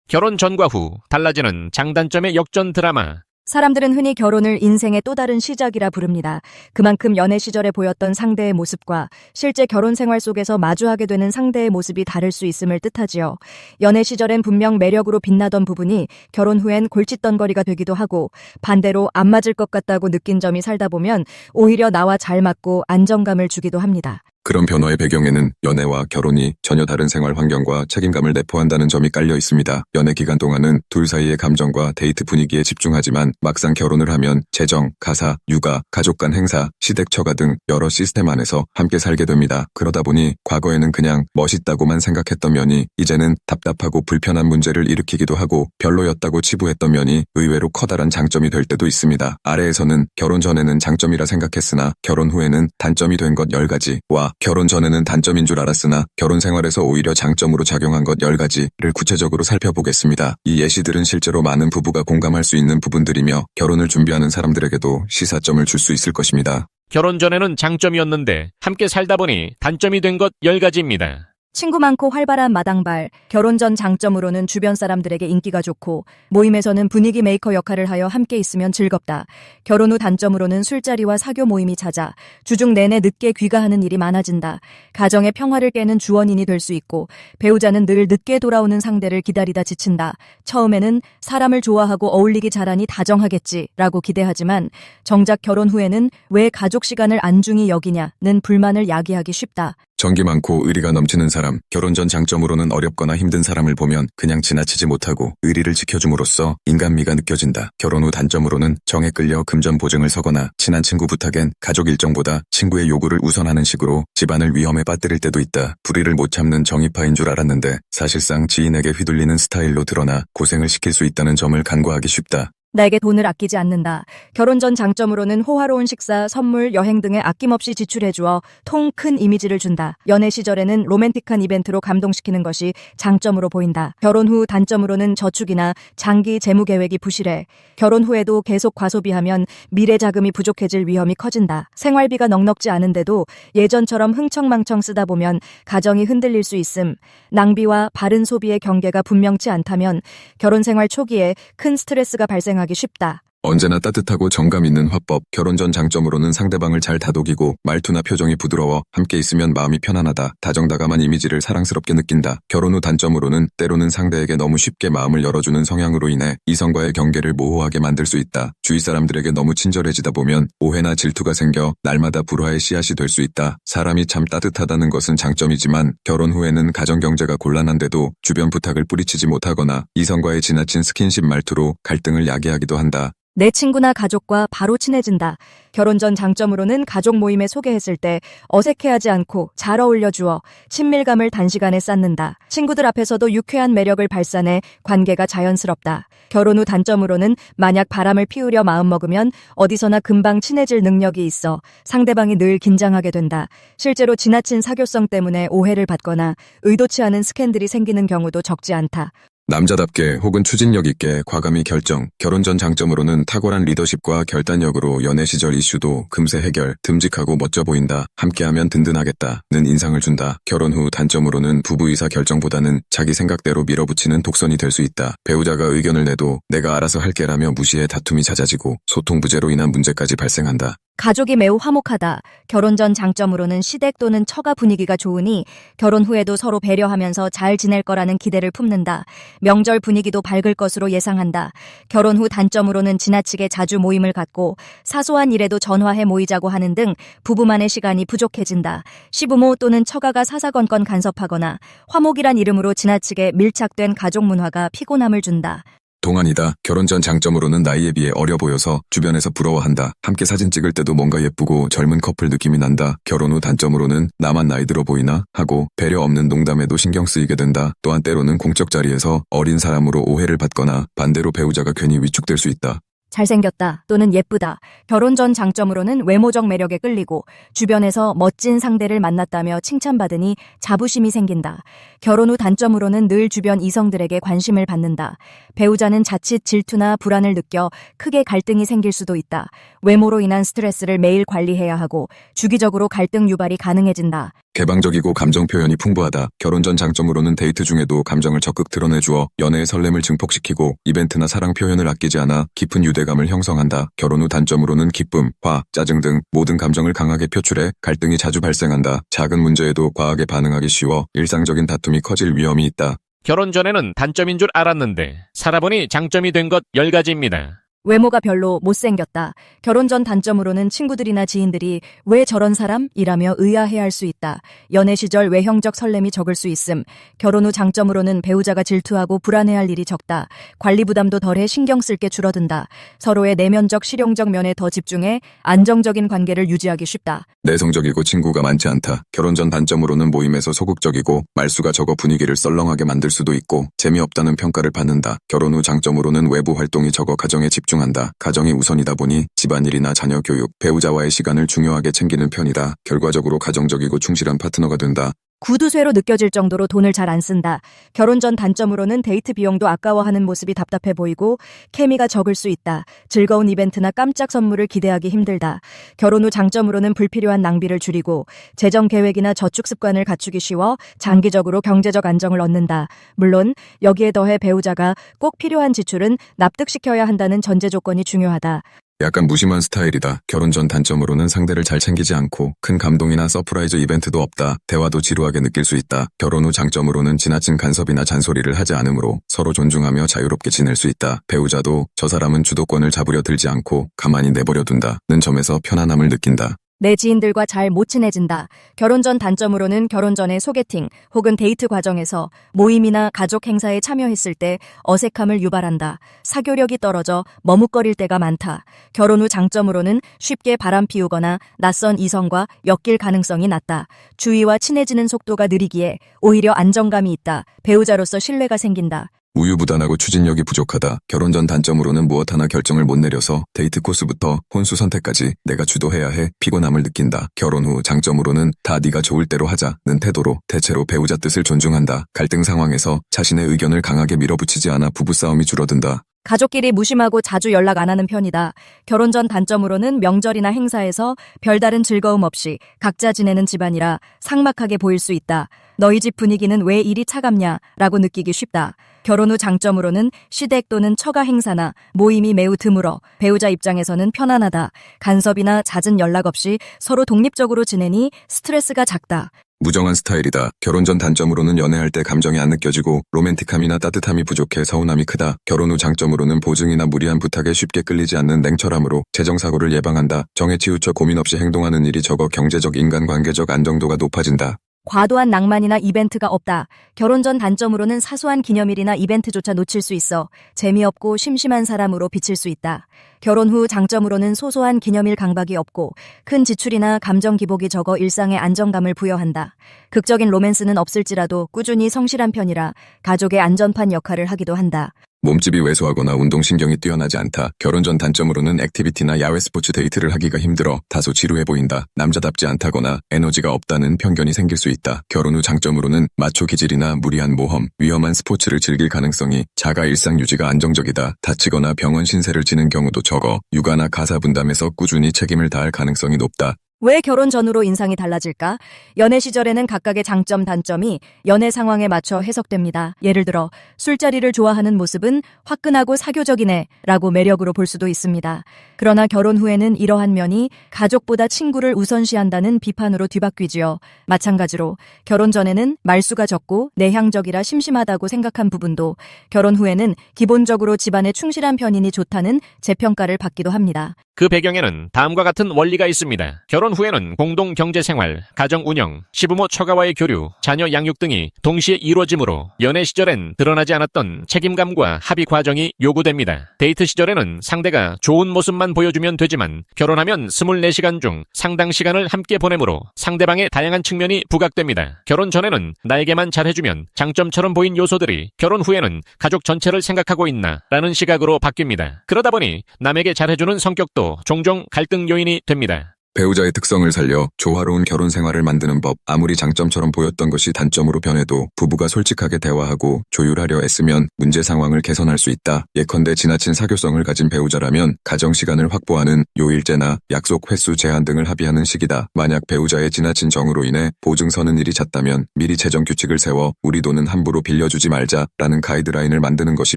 결혼 전과 후 달라지는 장단점의 역전 드라마. 사람들은 흔히 결혼을 인생의 또 다른 시작이라 부릅니다. 그만큼 연애 시절에 보였던 상대의 모습과 실제 결혼 생활 속에서 마주하게 되는 상대의 모습이 다를 수 있음을 뜻하지요. 연애 시절엔 분명 매력으로 빛나던 부분이 결혼 후엔 골칫덩거리가 되기도 하고, 반대로 안 맞을 것 같다고 느낀 점이 살다 보면 오히려 나와 잘 맞고 안정감을 주기도 합니다. 그런 변화의 배경에는 연애와 결혼이 전혀 다른 생활 환경과 책임감을 내포한다는 점이 깔려 있습니다. 연애 기간 동안은 둘 사이의 감정과 데이트 분위기에 집중하지만 막상 결혼을 하면 재정, 가사, 육아, 가족 간 행사, 시댁 처가 등 여러 시스템 안에서 함께 살게 됩니다. 그러다 보니 과거에는 그냥 멋있다고만 생각했던 면이 이제는 답답하고 불편한 문제를 일으키기도 하고, 별로였다고 치부했던 면이 의외로 커다란 장점이 될 때도 있습니다. 아래에서는 결혼 전에는 장점이라 생각했으나 결혼 후에는 단점이 된 것 10가지와 결혼 전에는 단점인 줄 알았으나 결혼 생활에서 오히려 장점으로 작용한 것 10가지를 구체적으로 살펴보겠습니다. 이 예시들은 실제로 많은 부부가 공감할 수 있는 부분들이며 결혼을 준비하는 사람들에게도 시사점을 줄 수 있을 것입니다. 결혼 전에는 장점이었는데 함께 살다 보니 단점이 된 것 10가지입니다. 친구 많고 활발한 마당발, 결혼 전 장점으로는 주변 사람들에게 인기가 좋고, 모임에서는 분위기 메이커 역할을 하여 함께 있으면 즐겁다. 결혼 후 단점으로는 술자리와 사교 모임이 잦아 주중 내내 늦게 귀가하는 일이 많아진다. 가정의 평화를 깨는 주원인이 될 수 있고, 배우자는 늘 늦게 돌아오는 상대를 기다리다 지친다. 처음에는 사람을 좋아하고 어울리기 잘하니 다정하겠지라고 기대하지만 정작 결혼 후에는 왜 가족 시간을 안중히 여기냐는 불만을 야기하기 쉽다. 정기 많고 의리가 넘치는 사람, 결혼 전 장점으로는 어렵거나 힘든 사람을 보면 그냥 지나치지 못하고 의리를 지켜줌으로써 인간미가 느껴진다. 결혼 후 단점으로는 정에 끌려 금전 보증을 서거나 친한 친구 부탁엔 가족 일정보다 친구의 요구를 우선하는 식으로 집안을 위험에 빠뜨릴 때도 있다. 불의를 못 참는 정의파인 줄 알았는데 사실상 지인에게 휘둘리는 스타일로 드러나 고생을 시킬 수 있다는 점을 간과하기 쉽다. 나에게 돈을 아끼지 않는다. 결혼 전 장점으로는 호화로운 식사, 선물, 여행 등에 아낌없이 지출해주어 통 큰 이미지를 준다. 연애 시절에는 로맨틱한 이벤트로 감동시키는 것이 장점으로 보인다. 결혼 후 단점으로는 저축이나 장기 재무 계획이 부실해. 결혼 후에도 계속 과소비하면 미래 자금이 부족해질 위험이 커진다. 생활비가 넉넉지 않은데도 예전처럼 흥청망청 쓰다 보면 가정이 흔들릴 수 있음. 낭비와 바른 소비의 경계가 분명치 않다면 결혼 생활 초기에 큰 스트레스가 발생하기 쉽다. 언제나 따뜻하고 정감 있는 화법, 결혼 전 장점으로는 상대방을 잘 다독이고 말투나 표정이 부드러워 함께 있으면 마음이 편안하다. 다정다감한 이미지를 사랑스럽게 느낀다. 결혼 후 단점으로는 때로는 상대에게 너무 쉽게 마음을 열어주는 성향으로 인해 이성과의 경계를 모호하게 만들 수 있다. 주위 사람들에게 너무 친절해지다 보면 오해나 질투가 생겨 날마다 불화의 씨앗이 될 수 있다. 사람이 참 따뜻하다는 것은 장점이지만 결혼 후에는 가정경제가 곤란한데도 주변 부탁을 뿌리치지 못하거나 이성과의 지나친 스킨십 말투로 갈등을 야기하기도 한다. 내 친구나 가족과 바로 친해진다. 결혼 전 장점으로는 가족 모임에 소개했을 때 어색해하지 않고 잘 어울려주어 친밀감을 단시간에 쌓는다. 친구들 앞에서도 유쾌한 매력을 발산해 관계가 자연스럽다. 결혼 후 단점으로는 만약 바람을 피우려 마음먹으면 어디서나 금방 친해질 능력이 있어 상대방이 늘 긴장하게 된다. 실제로 지나친 사교성 때문에 오해를 받거나 의도치 않은 스캔들이 생기는 경우도 적지 않다. 남자답게 혹은 추진력 있게 과감히 결정, 결혼 전 장점으로는 탁월한 리더십과 결단력으로 연애 시절 이슈도 금세 해결, 듬직하고 멋져 보인다. 함께하면 든든하겠다는 인상을 준다. 결혼 후 단점으로는 부부이사 결정보다는 자기 생각대로 밀어붙이는 독선이 될 수 있다. 배우자가 의견을 내도 내가 알아서 할게라며 무시해 다툼이 잦아지고 소통 부재로 인한 문제까지 발생한다. 가족이 매우 화목하다. 결혼 전 장점으로는 시댁 또는 처가 분위기가 좋으니 결혼 후에도 서로 배려하면서 잘 지낼 거라는 기대를 품는다. 명절 분위기도 밝을 것으로 예상한다. 결혼 후 단점으로는 지나치게 자주 모임을 갖고 사소한 일에도 전화해 모이자고 하는 등 부부만의 시간이 부족해진다. 시부모 또는 처가가 사사건건 간섭하거나 화목이란 이름으로 지나치게 밀착된 가족 문화가 피곤함을 준다. 동안이다. 결혼 전 장점으로는 나이에 비해 어려 보여서 주변에서 부러워한다. 함께 사진 찍을 때도 뭔가 예쁘고 젊은 커플 느낌이 난다. 결혼 후 단점으로는 나만 나이 들어 보이나 하고 배려 없는 농담에도 신경 쓰이게 된다. 또한 때로는 공적 자리에서 어린 사람으로 오해를 받거나 반대로 배우자가 괜히 위축될 수 있다. 잘생겼다 또는 예쁘다. 결혼 전 장점으로는 외모적 매력에 끌리고 주변에서 멋진 상대를 만났다며 칭찬받으니 자부심이 생긴다. 결혼 후 단점으로는 늘 주변 이성들에게 관심을 받는다. 배우자는 자칫 질투나 불안을 느껴 크게 갈등이 생길 수도 있다. 외모로 인한 스트레스를 매일 관리해야 하고 주기적으로 갈등 유발이 가능해진다. 개방적이고 감정 표현이 풍부하다. 결혼 전 장점으로는 데이트 중에도 감정을 적극 드러내주어 연애의 설렘을 증폭시키고 이벤트나 사랑 표현을 아끼지 않아 깊은 유대감을 형성한다. 결혼 후 단점으로는 기쁨, 화, 짜증 등 모든 감정을 강하게 표출해 갈등이 자주 발생한다. 작은 문제에도 과하게 반응하기 쉬워 일상적인 다툼이 커질 위험이 있다. 결혼 전에는 단점인 줄 알았는데 살아보니 장점이 된 것 10가지입니다. 외모가 별로 못생겼다. 결혼 전 단점으로는 친구들이나 지인들이 왜 저런 사람이라며 의아해할 수 있다. 연애 시절 외형적 설렘이 적을 수 있음. 결혼 후 장점으로는 배우자가 질투하고 불안해할 일이 적다. 관리 부담도 덜해 신경 쓸 게 줄어든다. 서로의 내면적 실용적 면에 더 집중해 안정적인 관계를 유지하기 쉽다. 내성적이고 친구가 많지 않다. 결혼 전 단점으로는 모임에서 소극적이고 말수가 적어 분위기를 썰렁하게 만들 수도 있고 재미없다는 평가를 받는다. 결혼 후 장점으로는 외부 활동이 적어 가정에 집중한다. 가정이 우선이다 보니 집안일이나 자녀 교육, 배우자와의 시간을 중요하게 챙기는 편이다. 결과적으로 가정적이고 충실한 파트너가 된다. 구두쇠로 느껴질 정도로 돈을 잘 안 쓴다. 결혼 전 단점으로는 데이트 비용도 아까워하는 모습이 답답해 보이고 케미가 적을 수 있다. 즐거운 이벤트나 깜짝 선물을 기대하기 힘들다. 결혼 후 장점으로는 불필요한 낭비를 줄이고 재정 계획이나 저축 습관을 갖추기 쉬워 장기적으로 경제적 안정을 얻는다. 물론 여기에 더해 배우자가 꼭 필요한 지출은 납득시켜야 한다는 전제 조건이 중요하다. 약간 무심한 스타일이다. 결혼 전 단점으로는 상대를 잘 챙기지 않고 큰 감동이나 서프라이즈 이벤트도 없다. 대화도 지루하게 느낄 수 있다. 결혼 후 장점으로는 지나친 간섭이나 잔소리를 하지 않으므로 서로 존중하며 자유롭게 지낼 수 있다. 배우자도 저 사람은 주도권을 잡으려 들지 않고 가만히 내버려 둔다는 점에서 편안함을 느낀다. 내 지인들과 잘 못 친해진다. 결혼 전 단점으로는 결혼 전에 소개팅 혹은 데이트 과정에서 모임이나 가족 행사에 참여했을 때 어색함을 유발한다. 사교력이 떨어져 머뭇거릴 때가 많다. 결혼 후 장점으로는 쉽게 바람 피우거나 낯선 이성과 엮일 가능성이 낮다. 주위와 친해지는 속도가 느리기에 오히려 안정감이 있다. 배우자로서 신뢰가 생긴다. 우유부단하고 추진력이 부족하다. 결혼 전 단점으로는 무엇 하나 결정을 못 내려서 데이트 코스부터 혼수 선택까지 내가 주도해야 해 피곤함을 느낀다. 결혼 후 장점으로는 다 네가 좋을 대로 하자는 태도로 대체로 배우자 뜻을 존중한다. 갈등 상황에서 자신의 의견을 강하게 밀어붙이지 않아 부부싸움이 줄어든다. 가족끼리 무심하고 자주 연락 안 하는 편이다. 결혼 전 단점으로는 명절이나 행사에서 별다른 즐거움 없이 각자 지내는 집안이라 삭막하게 보일 수 있다. 너희 집 분위기는 왜 이리 차갑냐? 라고 느끼기 쉽다. 결혼 후 장점으로는 시댁 또는 처가 행사나 모임이 매우 드물어 배우자 입장에서는 편안하다. 간섭이나 잦은 연락 없이 서로 독립적으로 지내니 스트레스가 작다. 무정한 스타일이다. 결혼 전 단점으로는 연애할 때 감정이 안 느껴지고 로맨틱함이나 따뜻함이 부족해 서운함이 크다. 결혼 후 장점으로는 보증이나 무리한 부탁에 쉽게 끌리지 않는 냉철함으로 재정사고를 예방한다. 정에 치우쳐 고민 없이 행동하는 일이 적어 경제적 인간관계적 안정도가 높아진다. 과도한 낭만이나 이벤트가 없다. 결혼 전 단점으로는 사소한 기념일이나 이벤트조차 놓칠 수 있어 재미없고 심심한 사람으로 비칠 수 있다. 결혼 후 장점으로는 소소한 기념일 강박이 없고 큰 지출이나 감정 기복이 적어 일상에 안정감을 부여한다. 극적인 로맨스는 없을지라도 꾸준히 성실한 편이라 가족의 안전판 역할을 하기도 한다. 몸집이 왜소하거나 운동신경이 뛰어나지 않다. 결혼 전 단점으로는 액티비티나 야외 스포츠 데이트를 하기가 힘들어 다소 지루해 보인다. 남자답지 않다거나 에너지가 없다는 편견이 생길 수 있다. 결혼 후 장점으로는 마초 기질이나 무리한 모험, 위험한 스포츠를 즐길 가능성이 작아 일상 유지가 안정적이다. 다치거나 병원 신세를 지는 경우도 적어 육아나 가사 분담에서 꾸준히 책임을 다할 가능성이 높다. 왜 결혼 전후로 인상이 달라질까? 연애 시절에는 각각의 장점, 단점이 연애 상황에 맞춰 해석됩니다. 예를 들어 술자리를 좋아하는 모습은 화끈하고 사교적이네 라고 매력으로 볼 수도 있습니다. 그러나 결혼 후에는 이러한 면이 가족보다 친구를 우선시한다는 비판으로 뒤바뀌지요. 마찬가지로 결혼 전에는 말수가 적고 내향적이라 심심하다고 생각한 부분도 결혼 후에는 기본적으로 집안에 충실한 편이니 좋다는 재평가를 받기도 합니다. 그 배경에는 다음과 같은 원리가 있습니다. 결혼 후에는 공동 경제생활, 가정 운영, 시부모 처가와의 교류, 자녀 양육 등이 동시에 이루어지므로 연애 시절엔 드러나지 않았던 책임감과 합의 과정이 요구됩니다. 데이트 시절에는 상대가 좋은 모습만 보여주면 되지만 결혼하면 24시간 중 상당 시간을 함께 보내므로 상대방의 다양한 측면이 부각됩니다. 결혼 전에는 나에게만 잘해주면 장점처럼 보인 요소들이 결혼 후에는 가족 전체를 생각하고 있나 라는 시각으로 바뀝니다. 그러다 보니 남에게 잘해주는 성격도 종종 갈등 요인이 됩니다. 배우자의 특성을 살려 조화로운 결혼 생활을 만드는 법. 아무리 장점처럼 보였던 것이 단점으로 변해도 부부가 솔직하게 대화하고 조율하려 애쓰면 문제 상황을 개선할 수 있다. 예컨대 지나친 사교성을 가진 배우자라면 가정 시간을 확보하는 요일제나 약속 횟수 제한 등을 합의하는 시기다. 만약 배우자의 지나친 정으로 인해 보증 서는 일이 잦다면 미리 재정 규칙을 세워 우리 돈은 함부로 빌려주지 말자라는 가이드라인을 만드는 것이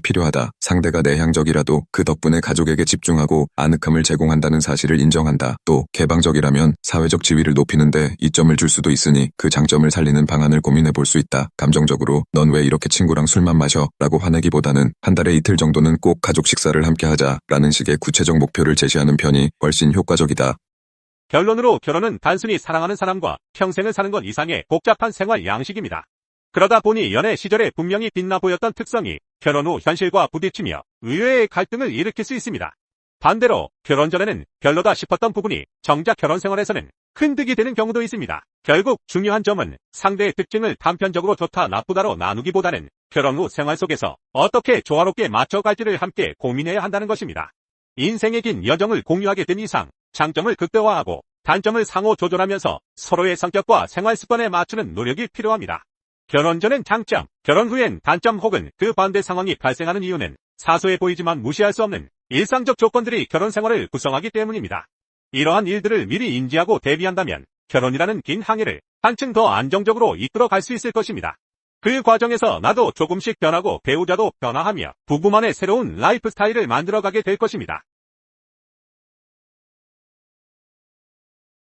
필요하다. 상대가 내향적이라도 그 덕분에 가족에게 집중하고 아늑함을 제공한다는 사실을 인정한다. 또 개방적이라면 사회적 지위를 높이는데 이점을 줄 수도 있으니 그 장점을 살리는 방안을 고민해 볼 수 있다. 감정적으로 넌 왜 이렇게 친구랑 술만 마셔? 라고 화내기보다는 한 달에 이틀 정도는 꼭 가족 식사를 함께 하자라는 식의 구체적 목표를 제시하는 편이 훨씬 효과적이다. 결론으로 결혼은 단순히 사랑하는 사람과 평생을 사는 것 이상의 복잡한 생활 양식입니다. 그러다 보니 연애 시절에 분명히 빛나 보였던 특성이 결혼 후 현실과 부딪히며 의외의 갈등을 일으킬 수 있습니다. 반대로 결혼 전에는 별로다 싶었던 부분이 정작 결혼 생활에서는 큰 득이 되는 경우도 있습니다. 결국 중요한 점은 상대의 특징을 단편적으로 좋다 나쁘다로 나누기보다는 결혼 후 생활 속에서 어떻게 조화롭게 맞춰갈지를 함께 고민해야 한다는 것입니다. 인생의 긴 여정을 공유하게 된 이상 장점을 극대화하고 단점을 상호 조절하면서 서로의 성격과 생활 습관에 맞추는 노력이 필요합니다. 결혼 전엔 장점, 결혼 후엔 단점 혹은 그 반대 상황이 발생하는 이유는 사소해 보이지만 무시할 수 없는 일상적 조건들이 결혼 생활을 구성하기 때문입니다. 이러한 일들을 미리 인지하고 대비한다면 결혼이라는 긴 항해를 한층 더 안정적으로 이끌어 갈 수 있을 것입니다. 그 과정에서 나도 조금씩 변하고 배우자도 변화하며 부부만의 새로운 라이프 스타일을 만들어가게 될 것입니다.